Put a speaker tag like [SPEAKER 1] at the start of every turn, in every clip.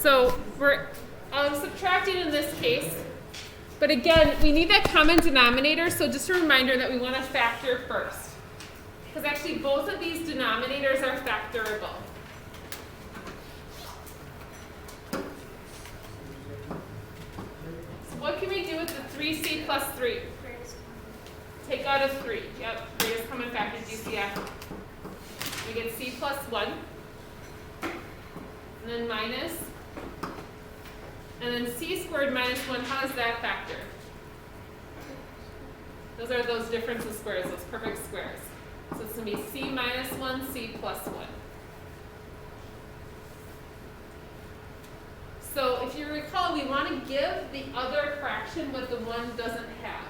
[SPEAKER 1] So we're subtracting in this case. But again, we need that common denominator, so just a reminder that we want to factor first. Because actually both of these denominators are factorable. So what can we do with the 3c plus 3? Take out a 3. Yep, greatest common factor, GCF. We get c plus 1. And then minus. And then c squared minus 1, how does that factor? Those are those difference of squares, those perfect squares. So it's going to be c minus 1, c plus 1. So if you recall, we want to give the other fraction what the one doesn't have.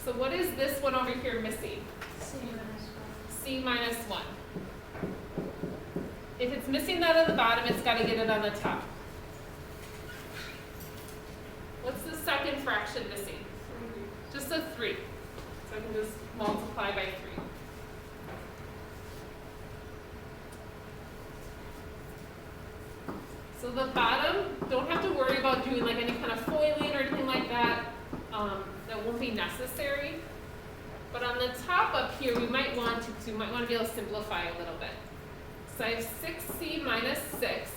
[SPEAKER 1] So what is this one over here missing? C minus 1. If it's missing that at the bottom, it's got to get it on the top. What's the second fraction missing? Just a 3. So I can just multiply by 3. So the bottom, don't have to worry about doing like any kind of foiling or anything like that. That won't be necessary. But on the top up here, we might want to be able to simplify a little bit. So I have 6c minus 6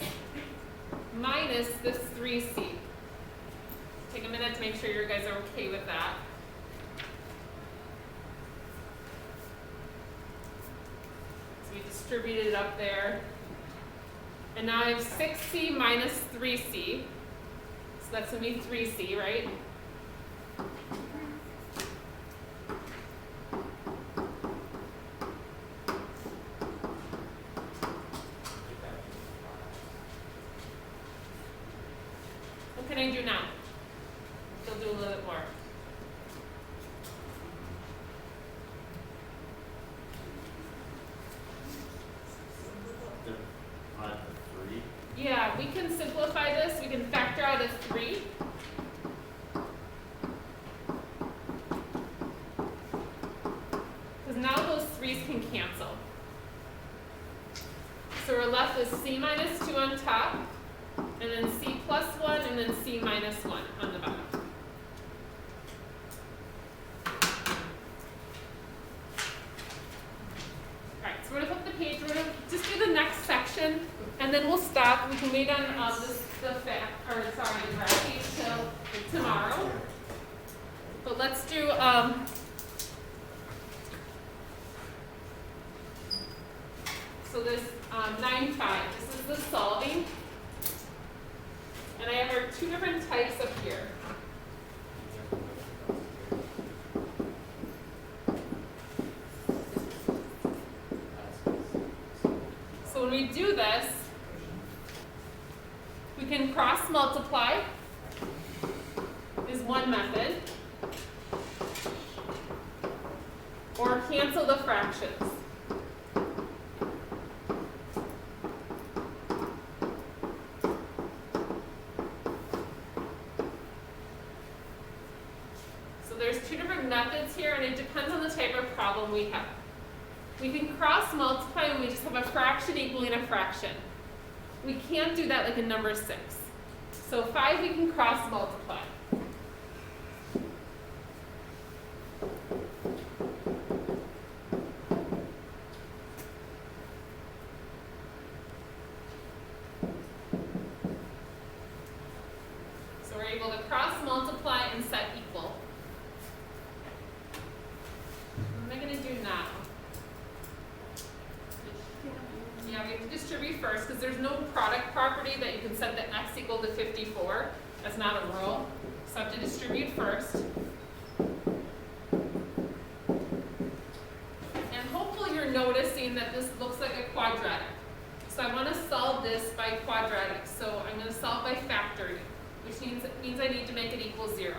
[SPEAKER 1] minus this 3c. Take a minute to make sure you guys are okay with that. So we distributed it up there. And now I have 6c minus 3c. So that's going to be 3c, right? What can I do now? Still do a little bit more. Yeah, we can simplify this. We can factor out a 3. Because now those 3's can cancel. So we're left with c minus 2 on top, and then c plus 1, and then c minus 1 on the bottom. All right, so we're going to flip the page. We're going to just do the next section, and then we'll stop. We can wait on the graph page till tomorrow. But let's do so this 9-5. This is the solving. And I have our 2 different types up here. So when we do this, we can cross multiply is one method, or cancel the fractions. There's 2 different methods here, and it depends on the type of problem we have. We can cross multiply when we just have a fraction equaling a fraction. We can't do that like in number 6. So 5 we can cross multiply. So we're able to cross multiply and set equal. What am I going to do now? Yeah, we have to distribute first because there's no product property that you can set the x equal to 54. That's not a rule. So I have to distribute first. And hopefully you're noticing that this looks like a quadratic. So I want to solve this by quadratic. So I'm going to solve by factoring, which means I need to make it equal 0.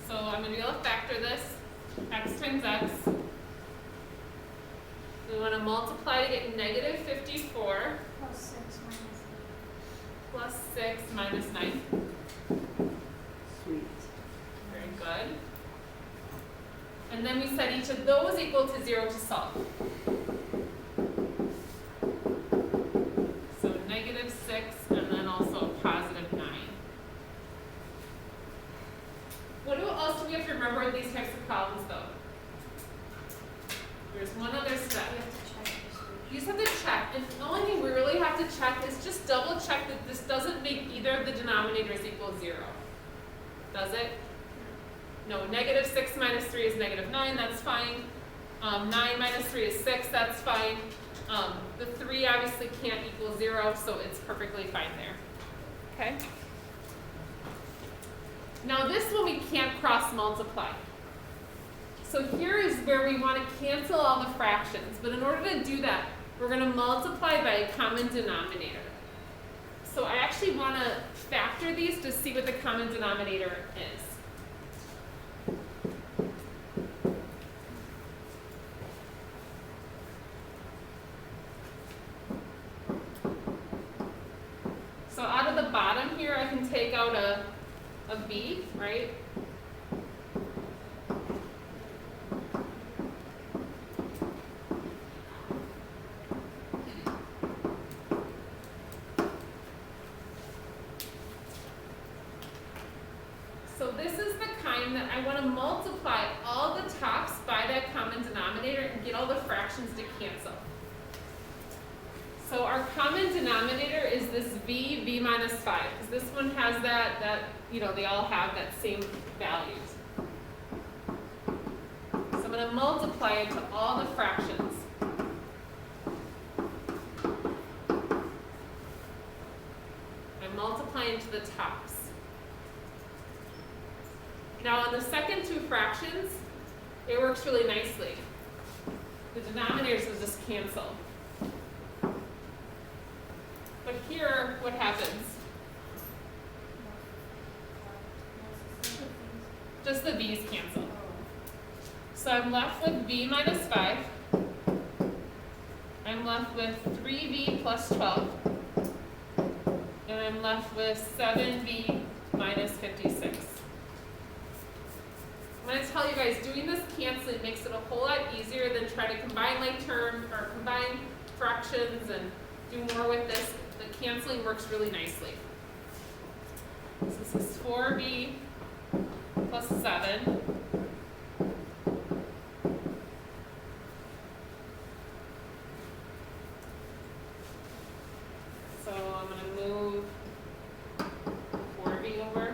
[SPEAKER 1] So I'm going to be able to factor this, x times x want to multiply to get negative 54
[SPEAKER 2] Plus 6 minus 9.
[SPEAKER 1] plus 6 minus 9.
[SPEAKER 3] Sweet.
[SPEAKER 1] Very good. And then we set each of those equal to 0 to solve. So negative 6 and then also a positive 9. What else do we have to remember in these types of problems though? There's one other step.
[SPEAKER 2] We have to check this.
[SPEAKER 1] You just have to check, and the only thing we really have to check is just double check that this doesn't make either of the denominators equal 0. Does it? No, negative 6 minus 3 is negative 9, that's fine. 9 minus 3 is 6, that's fine. The 3 obviously can't equal 0, so it's perfectly fine there. Okay? Now this one we can't cross multiply. So here is where we want to cancel all the fractions, but in order to do that, we're going to multiply by a common denominator. So I actually want to factor these to see what the common denominator is. So out of the bottom here, I can take out a b, right? So this is the kind that I want to multiply all the tops by that common denominator and get all the fractions to cancel. So our common denominator is this v minus 5, because this one has that, you know, they all have that same values. So I'm going to multiply it to all the fractions. I'm multiplying to the tops. Now on the second two fractions, it works really nicely. The denominators will just cancel. But here, what happens? Just the v's cancel. So I'm left with v minus 5. I'm left with 3v plus 12. And I'm left with 7v minus 56. I'm going to tell you guys, doing this canceling makes it a whole lot easier than trying to combine like terms or combine fractions and do more with this. The canceling works really nicely. So this is 4b plus 7. So I'm going to move 4b over.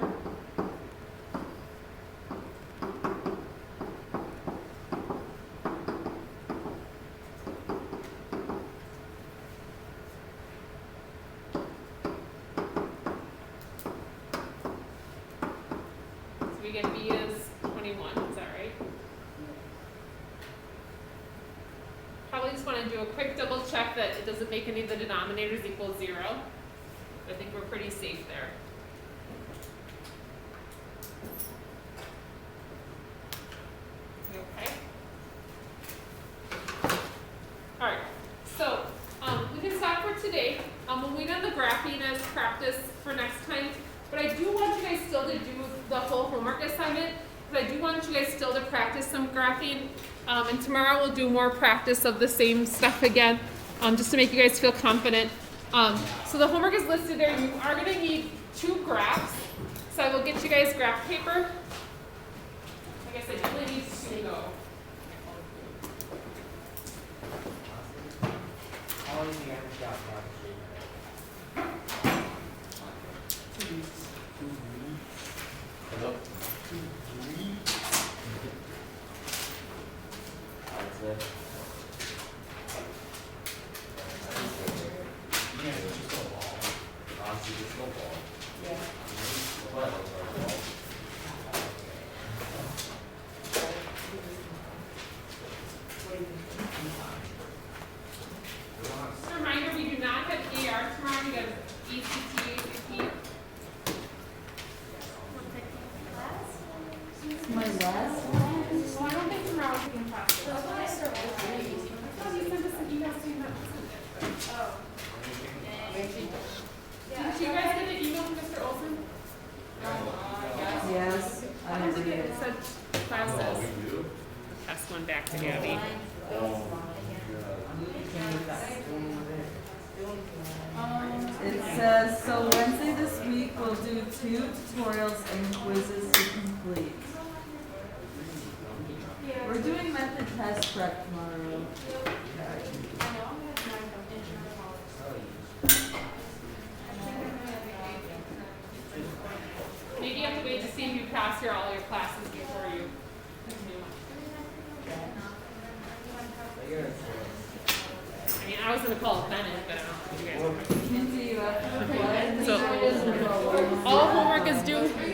[SPEAKER 1] We get b is 21, is that right? Probably just want to do a quick double check that it doesn't make any of the denominators equal 0. I think we're pretty safe there. Okay. All right. So we can stop for today. We'll leave on the graphing as practice for next time. But I do want you guys still to do the whole homework assignment, because I do want you guys still to practice some graphing. And tomorrow we'll do more practice of the same stuff again, just to make you guys feel confident. So the homework is listed there. You are going to need 2 graphs. So I will get you guys graph paper. Like I said, you only need 2 though.
[SPEAKER 4] Hello?
[SPEAKER 1] Just a reminder, we do not have AR tomorrow. We have ECT, ACT.
[SPEAKER 3] My last one?
[SPEAKER 1] Well, I don't think tomorrow we can practice.
[SPEAKER 2] So,
[SPEAKER 1] classes.
[SPEAKER 4] we do?
[SPEAKER 1] Pass one back to Abby.
[SPEAKER 3] It says, so Wednesday this week we'll do 2 tutorials and quizzes to complete. We're doing method test prep tomorrow.
[SPEAKER 1] Maybe you have to wait to see if you pass all your classes before you continue. I mean, I was gonna call it Bennett, but I don't know if you guys are.